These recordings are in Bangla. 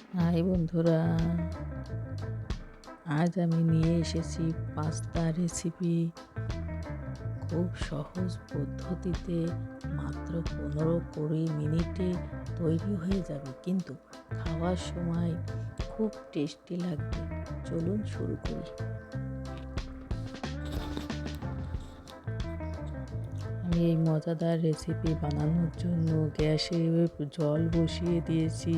হাই বন্ধুরা, আজ আমি নিয়ে এসেছি পাস্তা রেসিপি। খুব সহজ পদ্ধতিতে মাত্র 15-20 মিনিটে তৈরি হয়ে যাবে, কিন্তু খাওয়ার সময় খুব টেস্টি লাগবে। চলুন শুরু করি। আমি এই মজাদার রেসিপি বানানোর জন্য গ্যাসে জল বসিয়ে দিয়েছি।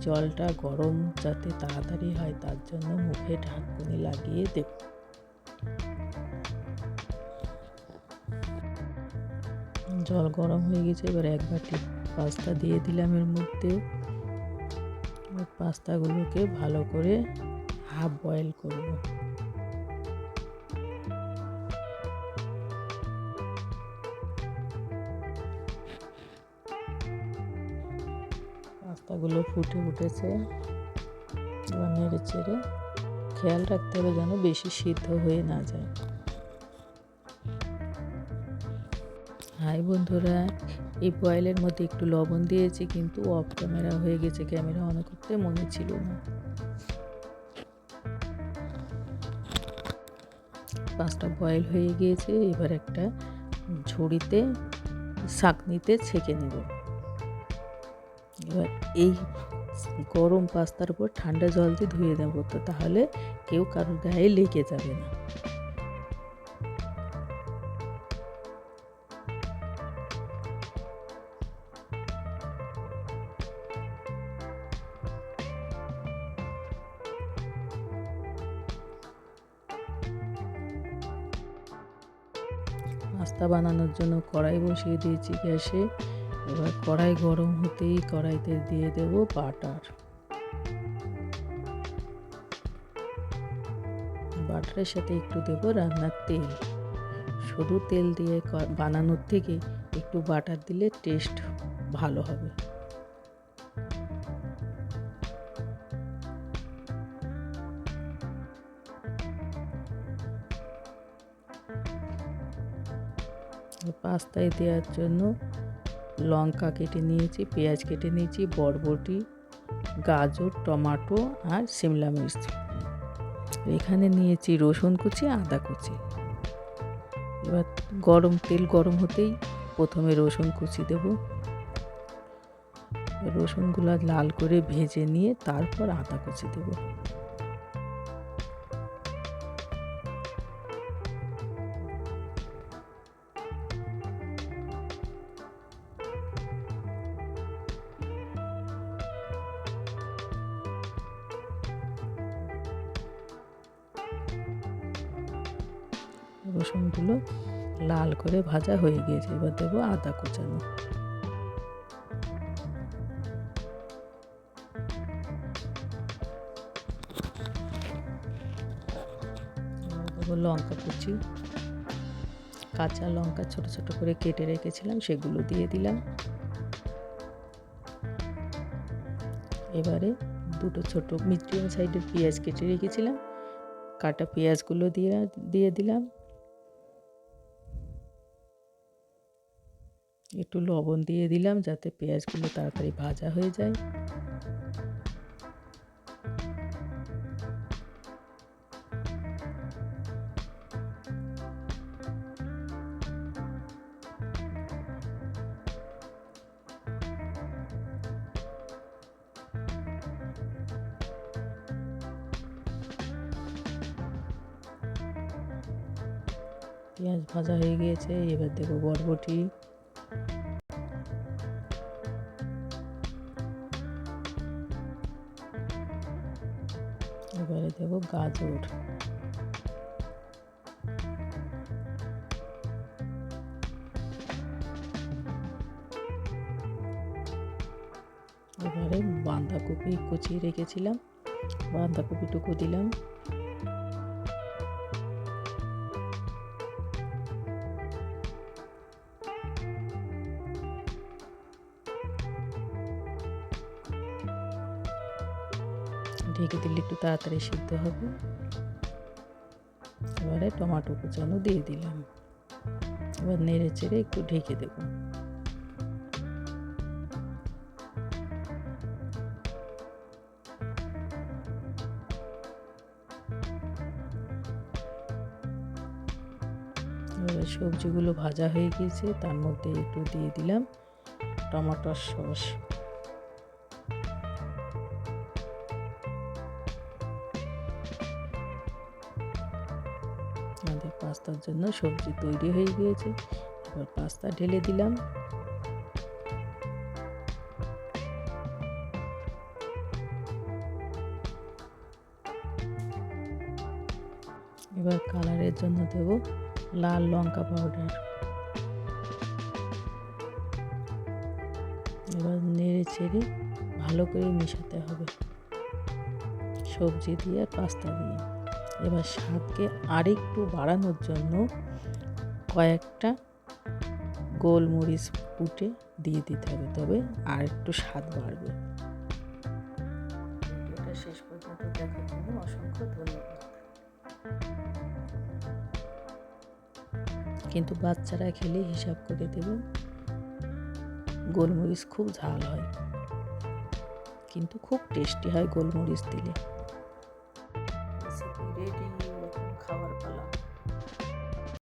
জলটা গরম যাতে তাড়াতাড়ি হয় তার জন্য মুখে ঢাকনি লাগিয়ে দেব। জল গরম হয়ে গেছে, এবার 1 বাটি পাস্তা দিয়ে দিলাম এর মধ্যে। পাস্তাগুলোকে ভালো করে হাফ বয়েল করব। পাস্তাগুলো ফুটে উঠেছে, এবার নেড়ে চেড়ে খেয়াল রাখতে হবে যেন বেশি সিদ্ধ হয়ে না যায়। হাই বন্ধুরা, এই বয়েলের মধ্যে একটু লবণ দিয়েছি, কিন্তু অফ ক্যামেরা হয়ে গেছে, ক্যামেরা অন করতে মনে ছিল না। পাস্তা বয়েল হয়ে গিয়েছে, এবার একটা ঝুড়িতে ছাঁকনিতে ছেঁকে নেব। এবার এই গরম পাস্তার উপর ঠান্ডা জল দিয়ে ধুয়ে দেব, তো তাহলে কেউ কারোর গায়ে লেগে যাবে না। পাস্তা বানানোর জন্য কড়াই বসিয়ে দিয়েছি গ্যাসে। এবার কড়াই গরম হতেই কড়াইতে দিয়ে দেব বাটার। বাটারের সাথে একটু দেব রান্নার তেল। শুধু তেল দিয়ে বানানোর থেকে একটু বাটার দিলে টেস্ট ভালো হবে। পাস্তায় দেওয়ার জন্য লঙ্কা কেটে নিয়েছি, পেঁয়াজ কেটে নিয়েছি, বরবটি, গাজর, টমেটো আর সিমলা মির্চ। এখানে নিয়েছি রসুন কুচি, আদা কুচি। এবার তেল গরম হতেই প্রথমে রসুন কুচি দেব। রসুনগুলো লাল করে ভেজে নিয়ে তারপর আদা কুচি দেব। রসুনগুলো লাল করে ভাজা হয়ে গিয়েছে, এবার দেবো আদা কুচানো। দেবো লঙ্কা কুচি, কাঁচা লঙ্কা ছোট ছোট করে কেটে রেখেছিলাম সেগুলো দিয়ে দিলাম। এবারে দুটো ছোট মিডিয়াম সাইজের পেঁয়াজ কেটে রেখেছিলাম, কাটা পেঁয়াজগুলো দিয়ে দিলাম। একটু লবণ দিয়ে দিলাম যাতে পেঁয়াজগুলো তাড়াতাড়ি ভাজা হয়ে যায়। পেঁয়াজ ভাজা হয়ে গিয়েছে, এবার দেবো বরবটি, এবারে দেবো গাজর, এবারে বাঁধাকপি কুচিয়ে রেখেছিলাম, বাঁধাকপিটুকু দিলাম। ঢেকে দিলে একটু তাড়াতাড়ি সিদ্ধ হবে। এবারে টমেটো কুচানো দিয়ে দিলাম, এবার নেড়ে চেড়ে একটু ঢেকে দেবো। এবার সবজিগুলো ভাজা হয়ে গিয়েছে, তার মধ্যে একটু দিয়ে দিলাম টমেটোর সস। আমাদের পাস্তার জন্য সবজি তৈরি হয়ে গিয়েছে। এবার পাস্তা ঢেলে দিলাম। এবার কালারের জন্য দেব লাল লঙ্কা পাউডার। এবার নেড়ে চেড়ে ভালো করে মেশাতে হবে সবজি দিয়ে আর পাস্তা দিয়ে। এবার স্বাদকে আরেকটু বাড়ানোর জন্য কয়েকটা গোলমরিচ কুটে দিয়ে দিতে হবে, তবে আর একটু স্বাদ বাড়বে। ভিডিওটা শেষ পর্যন্ত দেখার জন্য অসংখ্য ধন্যবাদ। কিন্তু বাচ্চারা খেলে হিসাব করে দেবেন, গোলমরিচ খুব ঝাল হয়, কিন্তু খুব টেস্টি হয় গোলমরিচ দিলে।